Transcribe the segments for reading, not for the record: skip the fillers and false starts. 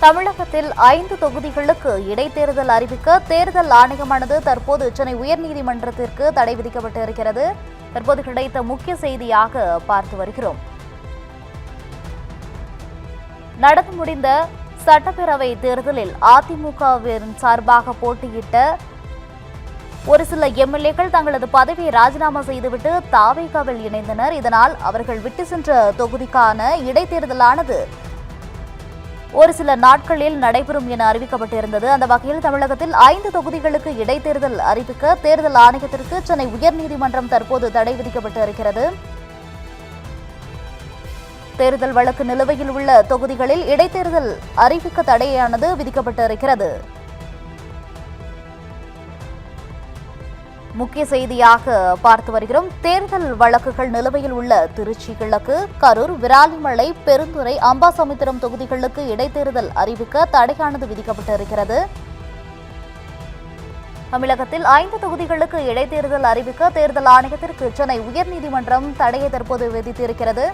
தமிழகத்தில் 5 தொகுதிகளுக்கு இடைத்தேர்தல் அறிவிக்க தேர்தல் ஆணையமானது தற்போது சென்னை உயர்நீதிமன்றத்திற்கு தடை விதிக்கப்பட்டிருக்கிறது. தற்போது கிடைத்த முக்கிய செய்தியாக பார்த்து வருகிறோம். நடந்து முடிந்த சட்டப்பேரவை தேர்தலில் அதிமுகவின் சார்பாக போட்டியிட்ட ஒரு சில எம்எல்ஏக்கள் தங்களது பதவியை ராஜினாமா செய்துவிட்டு தாவேகாவில் இணைந்தனர். இதனால் அவர்கள் விட்டு சென்ற தொகுதிக்கான இடைத்தேர்தலானது ஒரு சில நாட்களில் நடைபெறும் என அறிவிக்கப்பட்டிருந்தது. அந்த வகையில் தமிழகத்தில் 5 தொகுதிகளுக்கு இடைத்தேர்தல் அறிவிக்க தேர்தல் ஆணையத்திற்கு சென்னை உயர்நீதிமன்றம் தற்போது தடை விதிக்கப்பட்டிருக்கிறது. தேர்தல் வழக்கு நிலுவையில் உள்ள தொகுதிகளில் இடைத்தேர்தல் அறிவிக்க தடையானது விதிக்கப்பட்டிருக்கிறது. முக்கிய செய்தியாக பார்த்து வருகிறோம். தேர்தல் வழக்குகள் நிலுவையில் உள்ள திருச்சி கிழக்கு, கரூர், விராலிமலை, பெருந்துறை, அம்பாசமுத்திரம் தொகுதிகளுக்கு இடைத்தேர்தல் அறிவிக்க தடையானது விதிக்கப்பட்டிருக்கிறது. தமிழகத்தில் 5 தொகுதிகளுக்கு இடைத்தேர்தல் அறிவிக்க தேர்தல் ஆணையத்திற்கு சென்னை உயர்நீதிமன்றம் தடையை தற்போது விதித்திருக்கிறது.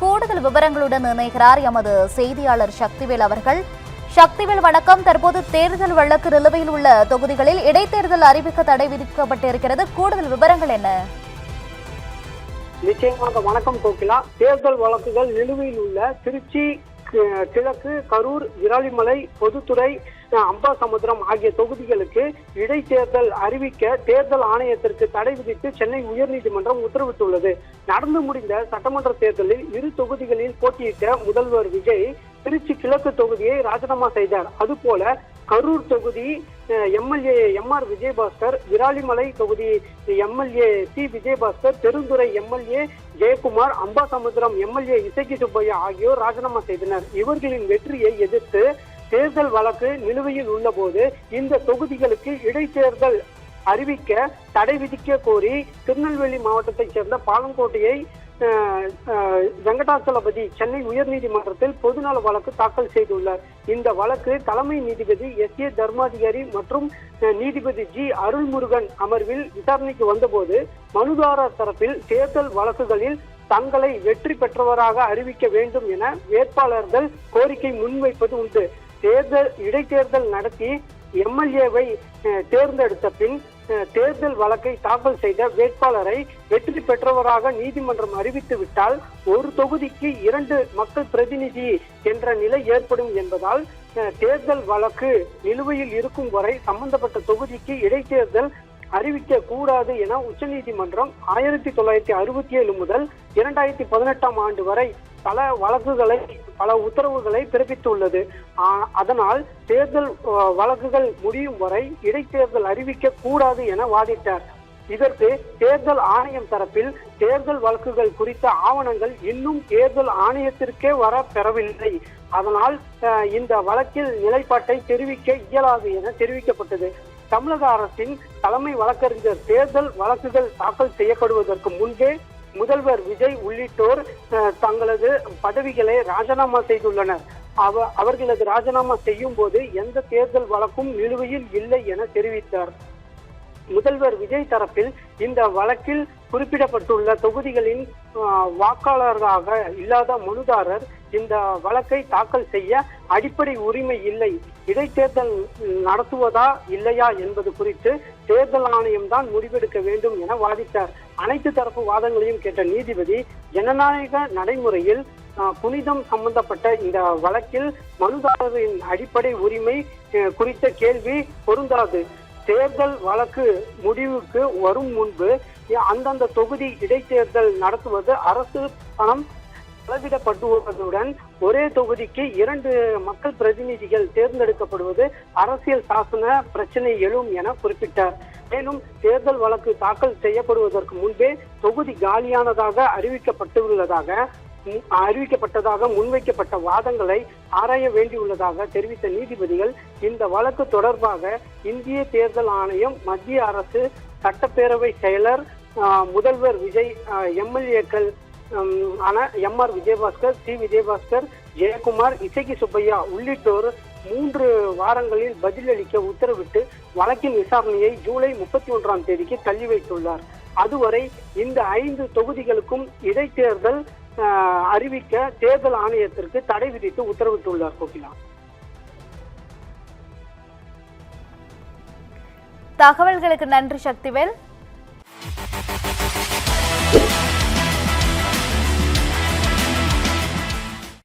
கூடுதல் விவரங்களுடன் இணைகிறார் எமது செய்தியாளர் சக்திவேல் அவர்கள். சக்திவேல் வணக்கம். தற்போது தேர்தல் வழக்கு நிலுவையில் உள்ள தொகுதிகளில் இடைத்தேர்தல் அறிவிக்க தடை விதிக்கப்பட்டிருக்கிறது. கூடுதல் விவரங்கள் என்ன? நிச்சயமாக வணக்கம் கோகிலா. தேர்தல் வழக்குகள் நிலுவையில் உள்ள திருச்சி கிழக்கு, கரூர், விராலிமலை, பொதுத்துறை, அம்பாசமுத்திரம் ஆகிய தொகுதிகளுக்கு இடைத்தேர்தல் அறிவிக்க தேர்தல் ஆணையத்திற்கு தடை விதித்து சென்னை உயர்நீதிமன்றம் உத்தரவிட்டுள்ளது. நடந்து முடிந்த சட்டமன்ற தேர்தலில் 2 தொகுதிகளில் போட்டியிட்ட முதல்வர் விஜய் திருச்சி கிழக்கு தொகுதியை ராஜினாமா செய்தார். அதுபோல கரூர் தொகுதி எம்எல்ஏ எம்ஆர் விஜயபாஸ்கர், விராலிமலை தொகுதி MLA C Vijayabaskar, Perundurai MLA Jayakumar, Ambasamudram MLA Isakki Subbaiah ஆகியோர் ராஜினாமா செய்தனர். இவர்களின் வெற்றியை எதிர்த்து தேர்தல் வழக்கு நிலுவையில் உள்ள போது இந்த தொகுதிகளுக்கு இடைத்தேர்தல் அறிவிக்க தடை விதிக்க கோரி திருநெல்வேலி மாவட்டத்தைச் சேர்ந்த பாலங்கோட்டையை வெங்கடாச்சலபதி சென்னை உயர்நீதிமன்றத்தில் பொதுநல வழக்கு தாக்கல் செய்துள்ளார். இந்த வழக்கு தலைமை நீதிபதி எஸ் ஏ தர்மாதிகாரி மற்றும் நீதிபதி ஜி அருள்முருகன் அமர்வில் விசாரணைக்கு வந்தபோது மனுதாரர் தரப்பில் தேர்தல் வழக்குகளில் தங்களை வெற்றி பெற்றவராக அறிவிக்க வேண்டும் என வேட்பாளர்கள் கோரிக்கை முன்வைப்பது உண்டு. இடைத்தேர்தல் நடத்தி எம்எல்ஏவை தேர்ந்தெடுத்த பின் தேர்தல் வழக்கை தாக்கல் செய்த வேட்பாளரை வெற்றி பெற்றவராக நீதிமன்றம் அறிவித்து விட்டால் ஒரு தொகுதிக்கு 2 மக்கள் பிரதிநிதி என்ற நிலை ஏற்படும் என்பதால் தேர்தல் வழக்கு நிலுவையில் இருக்கும் வரை சம்பந்தப்பட்ட தொகுதிக்கு இடைத்தேர்தல் அறிவிக்க கூடாது என உச்சநீதிமன்றம் 1967 முதல் 2018 ஆண்டு வரை பல உத்தரவுகளை பிறப்பித்துள்ளது. அதனால் தேர்தல் வழக்குகள் முடியும் வரை இடைத்தேர்தல் அறிவிக்க கூடாது என வாதிட்டார். இதற்கு தேர்தல் ஆணையம் தரப்பில் தேர்தல் வழக்குகள் குறித்த ஆவணங்கள் இன்னும் தேர்தல் ஆணையத்திற்கே வர பெறவில்லை. அதனால் இந்த வழக்கில் நிலைப்பாட்டை தெரிவிக்க இயலாது என தெரிவிக்கப்பட்டது. தமிழக அரசின் தலைமை வழக்கறிஞர் தேர்தல் வழக்குகள் தாக்கல் செய்யப்படுவதற்கு முன்பே முதல்வர் விஜய் உள்ளிட்டோர் தங்களது பதவிகளை ராஜினாமா செய்துள்ளனர். அவர்களது ராஜினாமா செய்யும் போது எந்த தேர்தல் வழக்கும் நிலுவையில் இல்லை என தெரிவித்தார். முதல்வர் விஜய் தரப்பில் இந்த வழக்கில் குறிப்பிடப்பட்டுள்ள தொகுதிகளின் வாக்காளராக இல்லாத மனுதாரர் இந்த வழக்கை தாக்கல் செய்ய அடிப்படை உரிமை இல்லை, இடைத்தேர்தல் நடத்துவதா இல்லையா என்பது குறித்து தேர்தல் ஆணையம் தான் முடிவெடுக்க வேண்டும் என வாதிட்டார். அனைத்து தரப்பு வாதங்களையும் கேட்ட நீதிபதி ஜனநாயக நடைமுறையில் புனிதம் சம்பந்தப்பட்ட இந்த வழக்கில் மனுதாரரின் அடிப்படை உரிமை குறித்த கேள்வி பொருந்தாது. தேர்தல் வழக்கு முடிவுக்கு வரும் முன்பு அந்தந்த தொகுதி இடைத்தேர்தல் நடத்துவது அரசு பணம் செலவிடப்படுவதுடன் ஒரே தொகுதிக்கு 2 மக்கள் பிரதிநிதிகள் தேர்ந்தெடுக்கப்படுவது அரசியல் சாசன பிரச்சனை எழும் என குறிப்பிட்டார். மேலும் தேர்தல் வழக்கு தாக்கல் செய்யப்படுவதற்கு முன்பே தொகுதி காலியானதாக அறிவிக்கப்பட்டதாக முன்வைக்கப்பட்ட வாதங்களை ஆராய வேண்டியுள்ளதாக தெரிவித்த நீதிபதிகள் இந்த வழக்கு தொடர்பாக இந்திய தேர்தல் ஆணையம், மத்திய அரசு, சட்டப்பேரவை செயலர், முதல்வர் விஜய், எம்எல்ஏக்கள் எம்ஆர் விஜயபாஸ்கர், சி விஜயபாஸ்கர், ஜெயக்குமார், இசக்கி சுப்பையா உள்ளிட்டோர் 3 வாரங்களில் பதிலளிக்க உத்தரவிட்டு வழக்கின் விசாரணையை ஜூலை 31ஆம் தேதிக்கு தள்ளி வைத்துள்ளார். அதுவரை இந்த 5 தொகுதிகளுக்கும் இடைத்தேர்தல் அறிவிக்க தேர்தல் ஆணையத்திற்கு தடை விதித்து உத்தரவிட்டுள்ளார். கோகிலா, தகவல்களுக்கு நன்றி சக்திவேல்.